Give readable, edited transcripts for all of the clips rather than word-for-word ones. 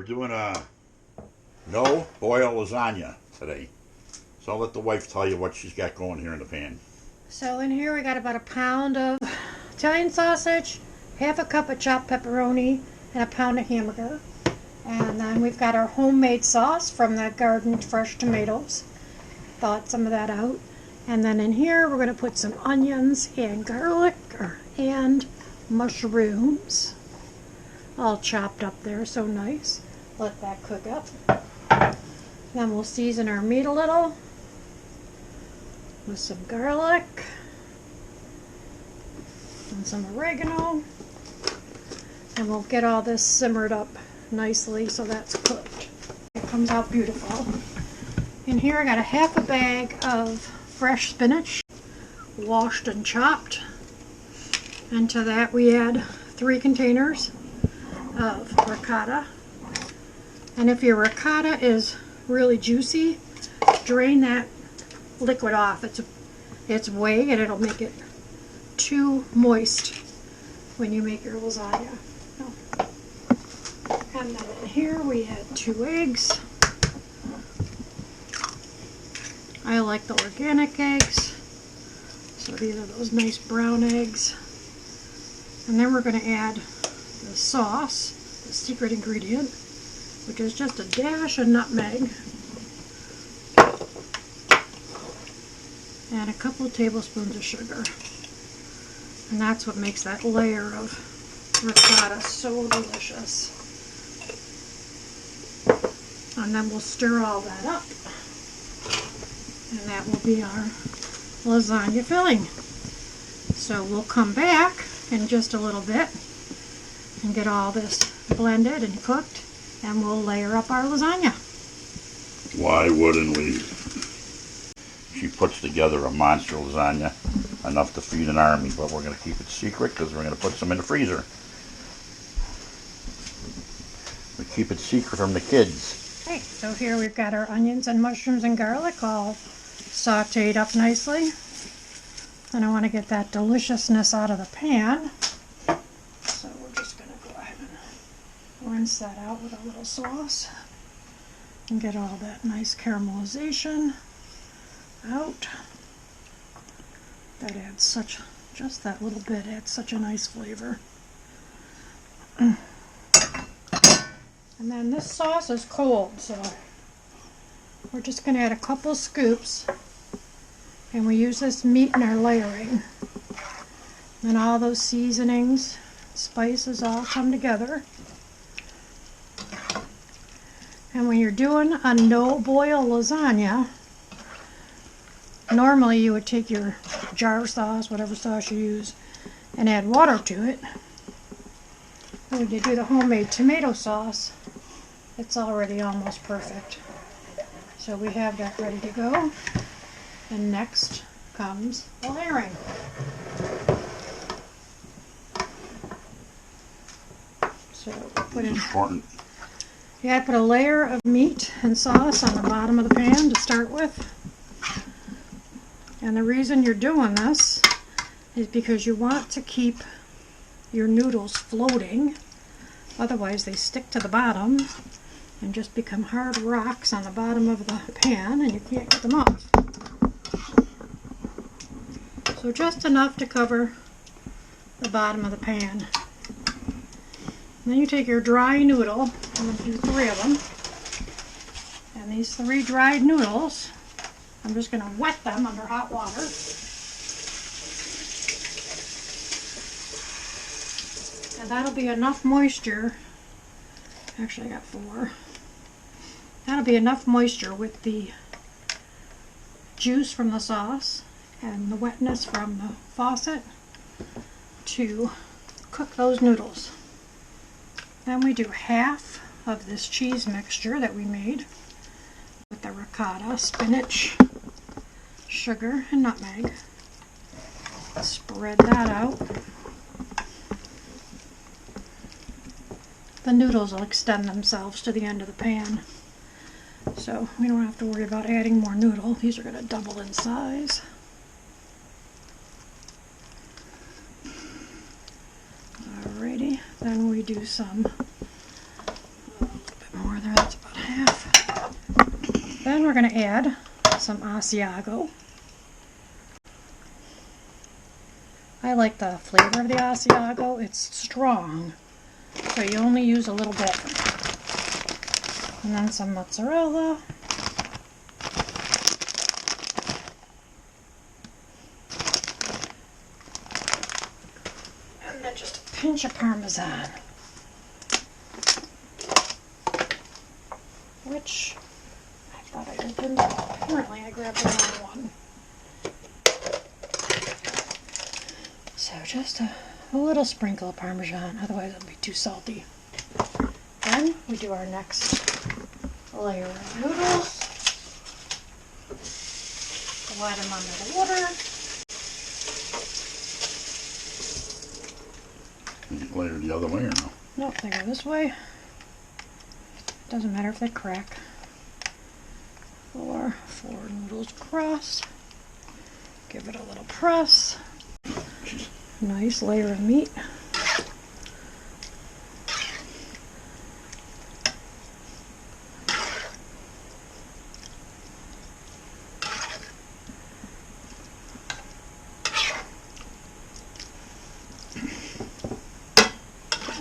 We're doing a no boil lasagna today. So I'll let the wife tell you what she's got going here in the pan. So in here we got about a pound of Italian sausage, half a cup of chopped pepperoni, and a pound of hamburger. And then we've got our homemade sauce from the garden fresh tomatoes. Thawed some of that out. And then in here we're going to put some onions and garlic and mushrooms. All chopped up there, so nice. Let that cook up. Then we'll season our meat a little with some garlic and some oregano. And we'll get all this simmered up nicely so that's cooked. It comes out beautiful. In here I got a half a bag of fresh spinach, washed and chopped. And to that we add 3 containers of ricotta. And if your ricotta is really juicy, drain that liquid off. It's whey and it'll make it too moist when you make your lasagna. And then in here we add 2 eggs. I like the organic eggs, so these are those nice brown eggs. And then we're going to add the sauce, the secret ingredient, which is just a dash of nutmeg and a couple of tablespoons of sugar. And that's what makes that layer of ricotta so delicious. And then we'll stir all that up. And that will be our lasagna filling. So we'll come back in just a little bit and get all this blended and cooked, and we'll layer up our lasagna. Why wouldn't we? She puts together a monster lasagna, enough to feed an army, but we're going to keep it secret because we're going to put some in the freezer. We keep it secret from the kids. Okay, so here we've got our onions and mushrooms and garlic all sauteed up nicely. And I want to get that deliciousness out of the pan. So we're just going to go ahead and rinse that out with a little sauce and get all that nice caramelization out. That adds just that little bit adds such a nice flavor. And then this sauce is cold, so we're just going to add a couple scoops, and we use this meat in our layering. And all those seasonings, spices all come together. And when you're doing a no-boil lasagna, normally you would take your jar sauce, whatever sauce you use, and add water to it. And when you do the homemade tomato sauce, it's already almost perfect. So we have that ready to go. And next comes the layering. So put in. Important. You gotta put a layer of meat and sauce on the bottom of the pan to start with. And the reason you're doing this is because you want to keep your noodles floating. Otherwise they stick to the bottom and just become hard rocks on the bottom of the pan and you can't get them off. So just enough to cover the bottom of the pan. Then you take your dry noodle, I'm going to do 3 of them, and these 3 dried noodles, I'm just going to wet them under hot water. And that'll be enough moisture, actually I got 4, that'll be enough moisture with the juice from the sauce and the wetness from the faucet to cook those noodles. Then we do half of this cheese mixture that we made with the ricotta, spinach, sugar, and nutmeg. Spread that out. The noodles will extend themselves to the end of the pan, so we don't have to worry about adding more noodle. These are going to double in size. Alrighty, then we do some Then we're going to add some Asiago. I like the flavor of the Asiago. It's strong, so you only use a little bit. And then some mozzarella. And then just a pinch of Parmesan. Which I thought I opened. Apparently I grabbed the wrong one. So just a little sprinkle of Parmesan, otherwise it'll be too salty. Then we do our next layer of noodles. Slide them under the water. Layer the other way or no? Nope, they go this way. Doesn't matter if they crack. Four noodles across. Give it a little press. Nice layer of meat.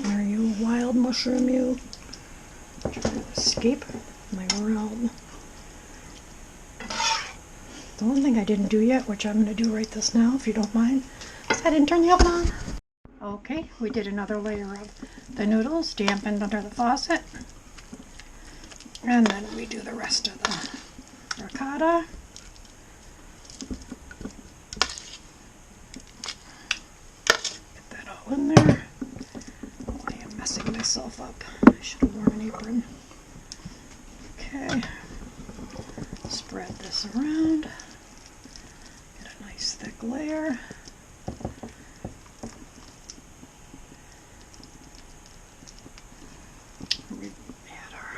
Are you a wild mushroom, you? Trying to escape my realm. The one thing I didn't do yet, which I'm going to do right this now, if you don't mind, is I didn't turn the oven on. Okay, we did another layer of the noodles, dampened under the faucet. And then we do the rest of the ricotta. Get that all in there. Oh, I am messing myself up. I should have worn an apron. Okay. Spread this around. Get a nice thick layer. We add our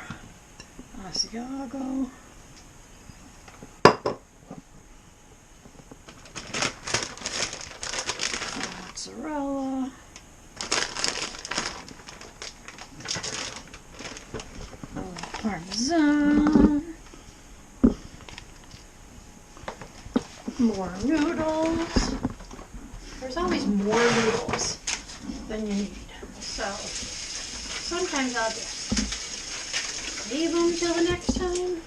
Asiago. Mozzarella. Parmesan. More noodles. There's always more noodles than you need. So sometimes I'll just save them till the next time.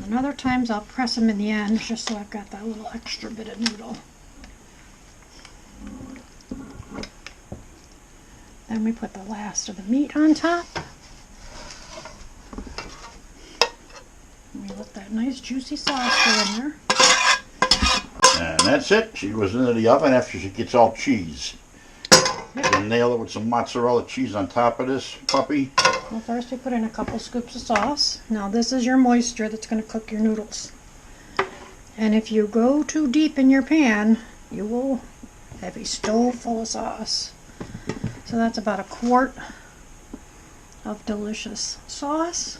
And other times I'll press them in the end just so I've got that little extra bit of noodle. Then we put the last of the meat on top. We let that nice juicy sauce go in there. And that's it. She goes into the oven after she gets all cheese. Yep. Then nail it with some mozzarella cheese on top of this puppy. Well, first we put in a couple scoops of sauce. Now this is your moisture that's going to cook your noodles. And if you go too deep in your pan, you will have a stove full of sauce. So that's about a quart of delicious sauce.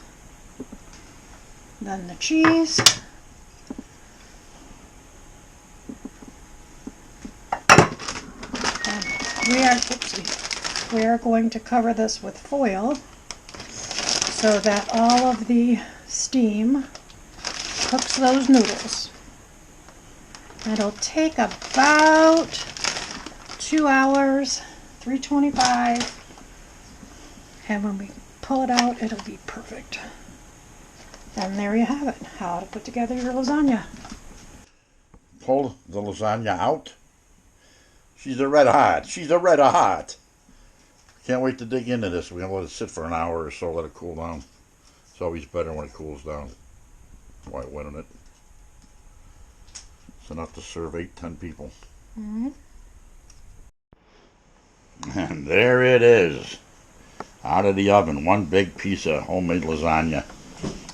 Then the cheese. And we are going to cover this with foil so that all of the steam cooks those noodles. It'll take about 2 hours, 325, and when we pull it out, it'll be perfect. And there you have it, how to put together your lasagna. Pull the lasagna out. She's a red hot. She's a red hot. Can't wait to dig into this. We're going to let it sit for an hour or so, let it cool down. It's always better when it cools down. Why wetting it? It's enough to serve 8-10 people. Mm-hmm. And there it is. Out of the oven. One big piece of homemade lasagna.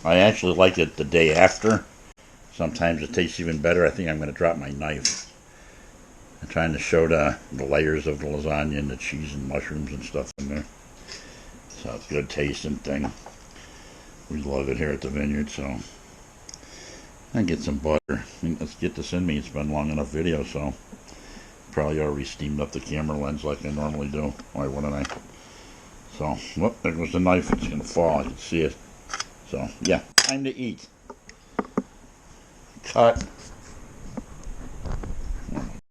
I actually like it the day after. Sometimes it tastes even better. I think I'm going to drop my knife. I'm trying to show the layers of the lasagna and the cheese and mushrooms and stuff in there. So it's a good tasting thing. We love it here at the vineyard, so I get some butter. Let's get this in me. It's been a long enough video, so probably already steamed up the camera lens like I normally do. Why wouldn't I? So, whoop, there goes the knife. It's going to fall. I can see it. So, yeah. Time to eat. Cut.